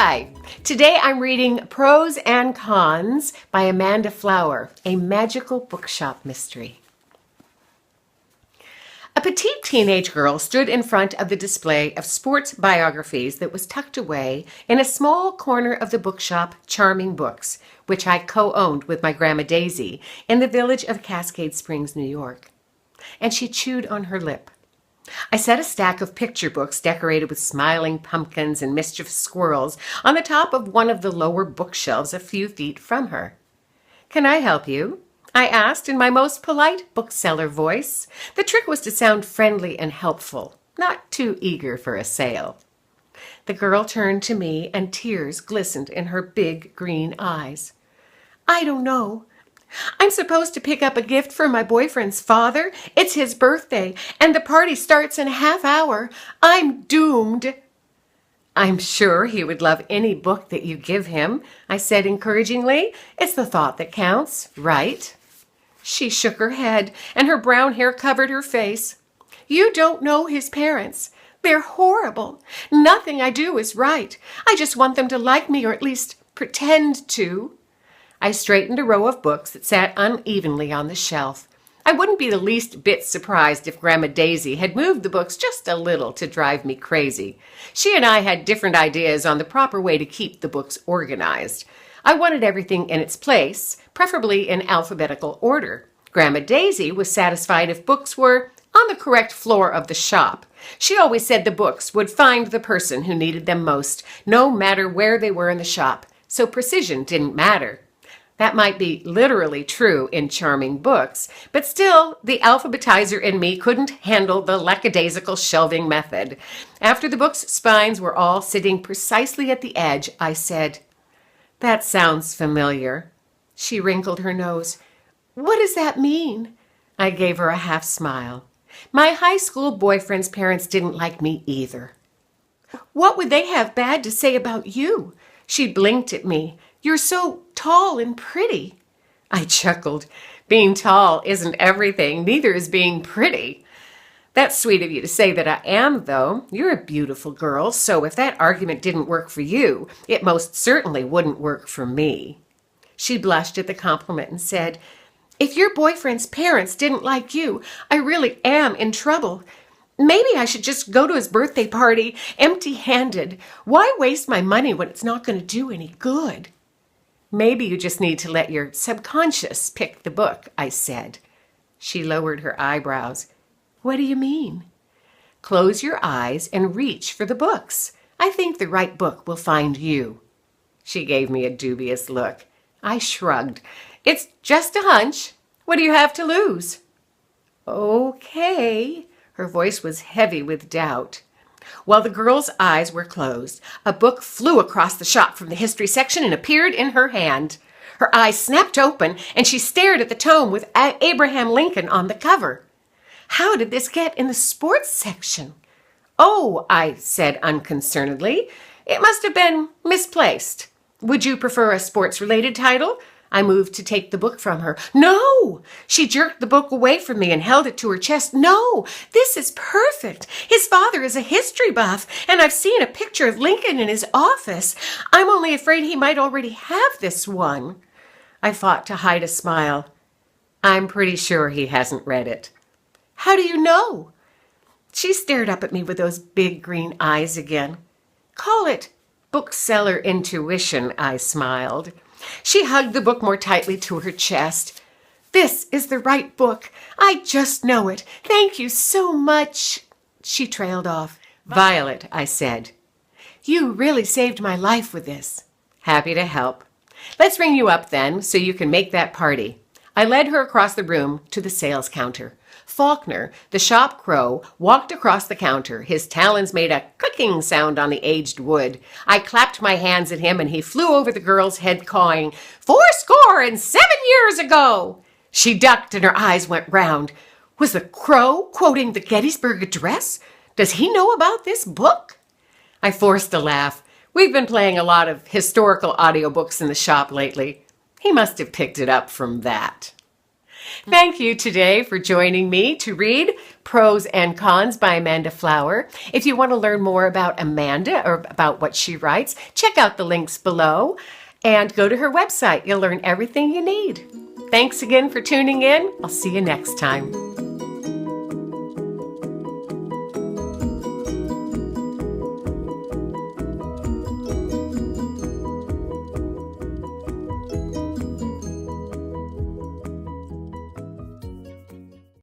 Hi! Today I'm reading Prose and Cons by Amanda Flower, a magical bookshop mystery. A petite teenage girl stood in front of the display of sports biographies that was tucked away in a small corner of the bookshop Charming Books, which I co-owned with my Grandma Daisy in the village of Cascade Springs, New York. And she chewed on her lip. I set a stack of picture books decorated with smiling pumpkins and mischievous squirrels on the top of one of the lower bookshelves a few feet from her. "Can I help you?" I asked in my most polite bookseller voice. The trick was to sound friendly and helpful, not too eager for a sale. The girl turned to me and tears glistened in her big green eyes. "I don't know. I'm supposed to pick up a gift for my boyfriend's father. It's his birthday, and the party starts in a half hour. I'm doomed." "I'm sure he would love any book that you give him," I said encouragingly. "It's the thought that counts, right?" She shook her head, and her brown hair covered her face. "You don't know his parents. They're horrible. Nothing I do is right. I just want them to like me, or at least pretend to." I straightened a row of books that sat unevenly on the shelf. I wouldn't be the least bit surprised if Grandma Daisy had moved the books just a little to drive me crazy. She and I had different ideas on the proper way to keep the books organized. I wanted everything in its place, preferably in alphabetical order. Grandma Daisy was satisfied if books were on the correct floor of the shop. She always said the books would find the person who needed them most, no matter where they were in the shop, so precision didn't matter. That might be literally true in Charming Books, but still, the alphabetizer in me couldn't handle the lackadaisical shelving method. After the book's spines were all sitting precisely at the edge, I said, "That sounds familiar." She wrinkled her nose. "What does that mean?" I gave her a half smile. My high school boyfriend's parents didn't like me either. "What would they have bad to say about you?" She blinked at me. "You're so tall and pretty." I chuckled. "Being tall isn't everything. Neither is being pretty." "That's sweet of you to say that I am, though. You're a beautiful girl, so if that argument didn't work for you, it most certainly wouldn't work for me." She blushed at the compliment and said, "If your boyfriend's parents didn't like you, I really am in trouble. Maybe I should just go to his birthday party empty-handed. Why waste my money when it's not going to do any good?" "Maybe you just need to let your subconscious pick the book," I said. She lowered her eyebrows. "What do you mean?" "Close your eyes and reach for the books. I think the right book will find you." She gave me a dubious look. I shrugged. "It's just a hunch. What do you have to lose?" "Okay." Her voice was heavy with doubt. While the girl's eyes were closed, a book flew across the shop from the history section and appeared in her hand. Her eyes snapped open, and she stared at the tome with Abraham Lincoln on the cover. "How did this get in the sports section?" "Oh," I said unconcernedly, "it must have been misplaced. Would you prefer a sports-related title?" I moved to take the book from her. "No!" She jerked the book away from me and held it to her chest. "No, this is perfect. His father is a history buff, and I've seen a picture of Lincoln in his office. I'm only afraid he might already have this one." I fought to hide a smile. "I'm pretty sure he hasn't read it." "How do you know?" She stared up at me with those big green eyes again. "Call it bookseller intuition," I smiled. She hugged the book more tightly to her chest. "This is the right book. I just know it. Thank you so much." She trailed off. "Violet," I said. "You really saved my life with this." "Happy to help. Let's ring you up then, so you can make that party." I led her across the room to the sales counter. Faulkner, the shop crow, walked across the counter. His talons made a clicking sound on the aged wood. I clapped my hands at him, and he flew over the girl's head, cawing, 407 years ago!" She ducked, and her eyes went round. Was the crow quoting the Gettysburg Address? Does he know about this book? I forced a laugh. We've been playing a lot of historical audiobooks in the shop lately. He must have picked it up from that. Thank you today for joining me to read Prose and Cons by Amanda Flower. If you want to learn more about Amanda or about what she writes, check out the links below and go to her website. You'll learn everything you need. Thanks again for tuning in. I'll see you next time.